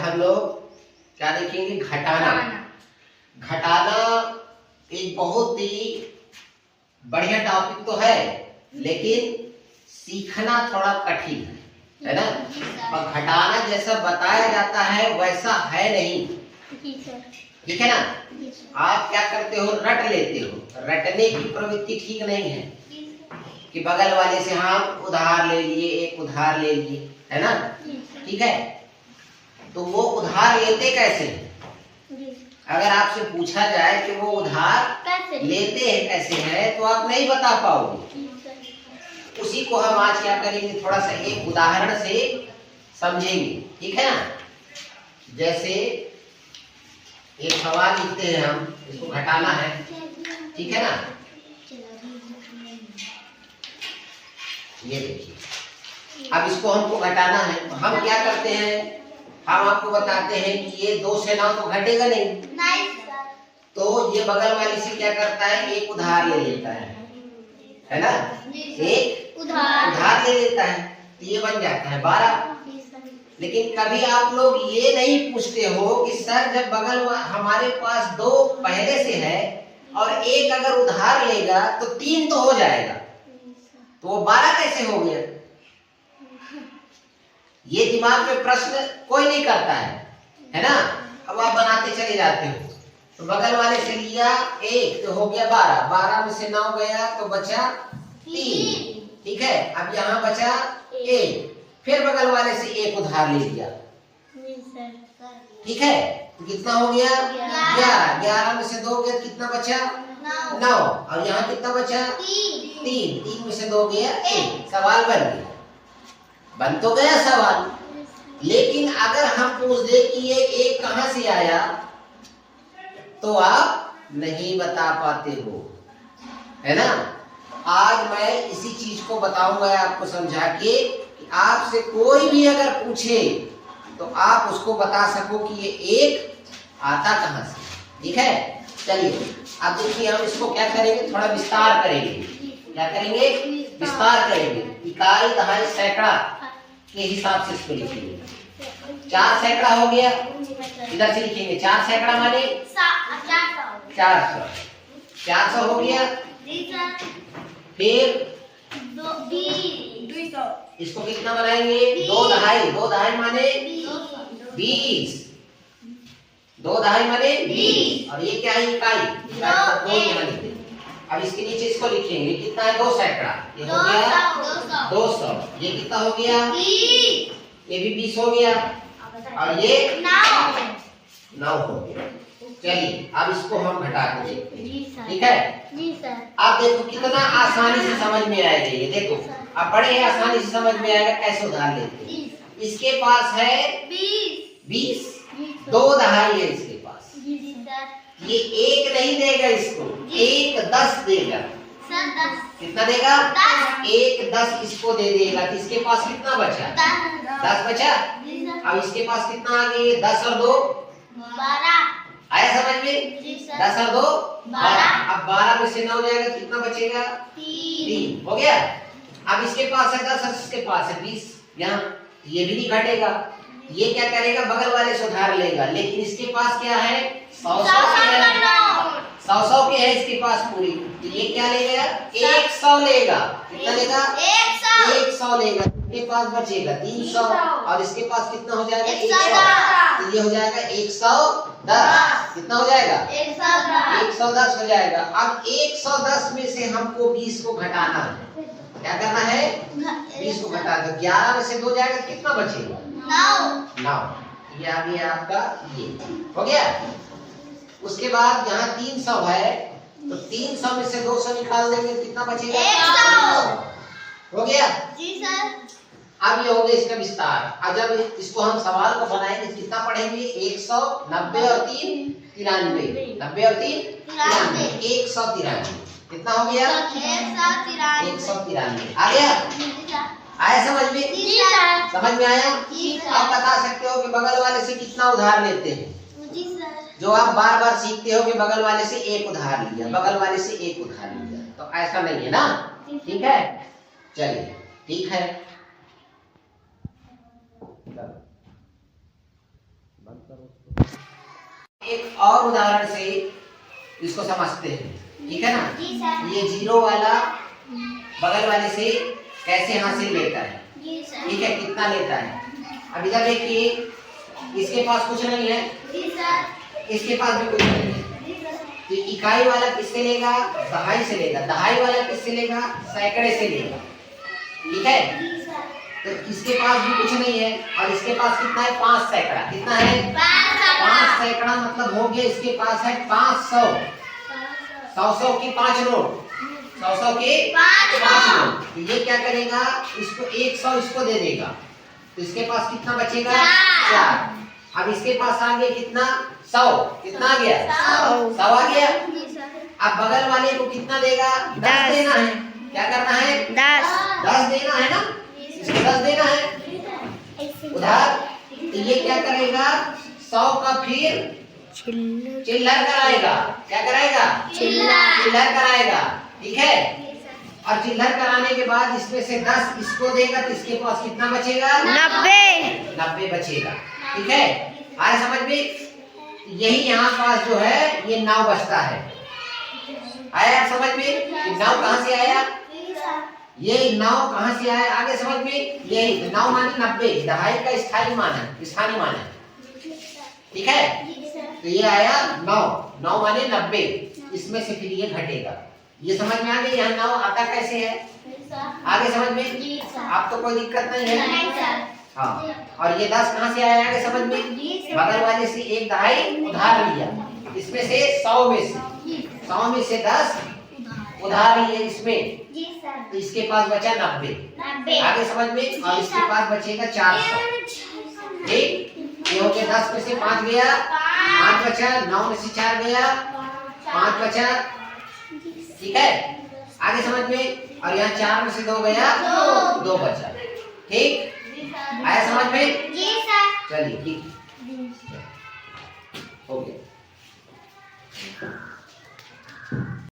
हम लोग क्या देखेंगे? घटाना। घटाना एक बहुत ही बढ़िया टॉपिक तो है, लेकिन सीखना थोड़ा कठिन है ना? और घटाना जैसा बताया जाता है वैसा है नहीं, ठीक है ना? आप क्या करते हो? रट लेते हो। रटने की प्रवृत्ति ठीक नहीं है कि बगल वाले से हम उधार ले लिए, एक उधार ले लिए, है ना? ठीक है, तो वो उधार लेते कैसे हैं? अगर आपसे पूछा जाए कि वो उधार लेते हैं कैसे हैं, तो आप नहीं बता पाओगे। उसी को हम आज क्या करेंगे, थोड़ा सा एक उदाहरण से समझेंगे, ठीक है ना? जैसे एक सवाल लिखते हैं हम, इसको घटाना है, ठीक है ना? ये देखिए, अब इसको हमको घटाना है, तो हम क्या करते हैं? हम आपको बताते हैं कि ये 2 से 9 तो घटेगा नहीं, तो ये बगल वाले से क्या करता है? एक उधार ले लेता है ना? एक उधार ले लेता है, तो ये बन जाता है 12। लेकिन कभी आप लोग ये नहीं पूछते हो कि सर जब बगल हमारे पास 2 पहले से है और एक अगर उधार लेगा तो 3 तो हो जाएगा, तो वो 12 कैसे हो गया? ये दिमाग में प्रश्न कोई नहीं करता है ना? अब आप बनाते चले जाते हो, तो बगल वाले से लिया 1 तो हो गया 12, 12 में से 9 गया तो बचा 3, ठीक है? अब यहाँ बचा 1, फिर बगल वाले से 1 उधार ले लिया, ठीक है? तो कितना हो गया? 11, 11 में से 2 गया, कितना बचा? 9, और यहाँ कितना बचा? 3, 3 में से 2 गया 1। सवाल बन गया, बन तो गया सवाल, लेकिन अगर हम पूछ दे कि ये 1 कहां से आया, तो आप नहीं बता पाते हो, है ना? आज मैं इसी चीज को बताऊंगा आपको समझा के, कि आपसे कोई भी अगर पूछे तो आप उसको बता सको कि ये 1 आता कहां से, ठीक है? चलिए अब देखिए, हम इसको क्या करेंगे? थोड़ा विस्तार करेंगे। क्या करेंगे? विस्तार करेंगे। इकाई, दहाई, सैकड़ा के हिसाब से इसको लिखेंगे। 4 सैकड़ा हो गया, इधर से लिखेंगे 4 सैकड़ा माने 400, 400 हो गया। फिर 200, इसको कितना बनाएंगे? 2 दहाई, 2 दहाई माने 20, 2 दहाई माने 20, और ये क्या है? इकाई, अब इसके नीचे इसको लिखेंगे, कितना है? 2 सैकड़ा, ये हो गया 200, ये कितना हो गया? ये भी 20 हो गया, और ये 9 हो गया। चलिए अब इसको हम घटा के देखते हैं, ठीक है? अब देखो कितना आसानी से समझ में आएगा ये, देखो अब बड़े आसानी से समझ में आएगा कैसे उधार लेते हैं। इसके पास है 20, 2 दहाई है इसके पास, ये 1 नहीं देगा इसको, 1 10 देगा। कितना देगा? 1 10 इसको दे देगा, तो इसके पास कितना बचा? 10 बचा। अब इसके पास कितना आ गया? 10 और 2 12, आया समझ में? 10 और 2 12। अब 12 में से 9 जाएगा, कितना बचेगा? 3 हो गया। अब इसके पास है 10 और इसके पास है 20, यहाँ ये भी नहीं घटेगा। ये क्या करेगा? बगल वाले से उधार लेगा, लेकिन इसके पास क्या है? 100 के है इसके पास पूरी, तो ये क्या लेगा? 100 लेगा। कितना लेगा? 100 लेगा। इसके पास बचेगा 300, और इसके पास कितना हो जाएगा? 100, तो ये हो जाएगा 110। कितना हो जाएगा? 110 हो जाएगा। अब 110 में से हमको 20 को घटाना है। क्या करना है? 20 को घटा दो। 11 में से 2 जाएगा, कितना बचेगा? 9। ये आ गया आपका, ये हो गया। उसके बाद यहाँ 300 है, तो 300 में से 200 निकाल देंगे, कितना बचेगा? 100 हो गया जी सर। अब ये हो गया इसका विस्तार। अब जब इसको हम सवाल को बनाएंगे, कितना पढ़ेंगे? 190 और 3 93, 90 और 3 93, 193। कितना हो गया? 193। आ गया? आया समझ में? समझ में आया? आप बता सकते हो कि बगल वाले से कितना उधार लेते हैं? जो आप बार बार सीखते हो कि बगल वाले से 1 उधार लिया, बगल वाले से 1 उधार लिया, तो ऐसा नहीं है ना? ठीक है, चलिए ठीक है। एक और उदाहरण से इसको समझते हैं, ठीक है ना। ये जीरो वाला बगल वाले से कैसे हासिल लेता है, ठीक है, कितना लेता है। अब इधर देखिए, इसके पास कुछ नहीं है, इसके पास भी कुछ नहीं है, तो इकाई वाला किससे लेगा, दहाई से लेगा। दहाई वाला किससे लेगा, सैकड़े से लेगा, ठीक है। तो इसके पास भी कुछ नहीं है और इसके पास कितना है, 5 सैकड़ा। कितना है, 5 सैकड़ा, मतलब हो गया इसके पास है 500। 100 की 5 नोट, 100 के 5 नोट। तो ये क्या करेगा, इसको 100 इसको दे देगा, तो इसके पास कितना बचेगा, 4। अब इसके पास आ गया कितना, 100। कितना आ गया, 100 आ गया। अब बगल वाले को कितना देगा, 10 देना है। क्या करना है, 10 देना है ना, इसको 10 देना है उधार। तो ये क्या करेगा, 100 का फिर चिल्लर कराएगा। क्या कराएगा, चिल्लर कराएगा, ठीक है। और चिल्लर कराने के बाद इसमें से 10 इसको देगा, तो इसके पास कितना बचेगा, 90 बचेगा, ठीक है। आए समझ में। यही यहाँ पास जो है ये 9 बचता है। आया समझ में, 9 कहाँ से आया, ये 9 कहाँ से आया, आगे समझ में। यही 9 माने 90, दहाई का स्थायी मान है, स्थानीय मान है, ठीक है। तो ये आया 9 माने 90, इसमें से फिर ये घटेगा। ये समझ में आ गया, यहाँ 9 आता कैसे है, आगे समझ में। आप तो कोई दिक्कत नहीं है, हाँ। और ये 10 कहाँ से आया, आगे समझ में। बगल वाले से एक दहाई उधार लिया, इसमें से 100 में से 10 उधार लिए इसमें, तो इसके पास बचा 90, आगे समझ में। और इसके पास बचेगा 400, ठीक। ये हो गया 10 में से 5 गया, 5 बचा, 9 में से 4 गया, 5 बचा, ठीक है, आगे समझ में। और यहाँ 4 में से 2 गया, 2 बचा, ठीक। आया समझ में, चलिए ठीक हो गया।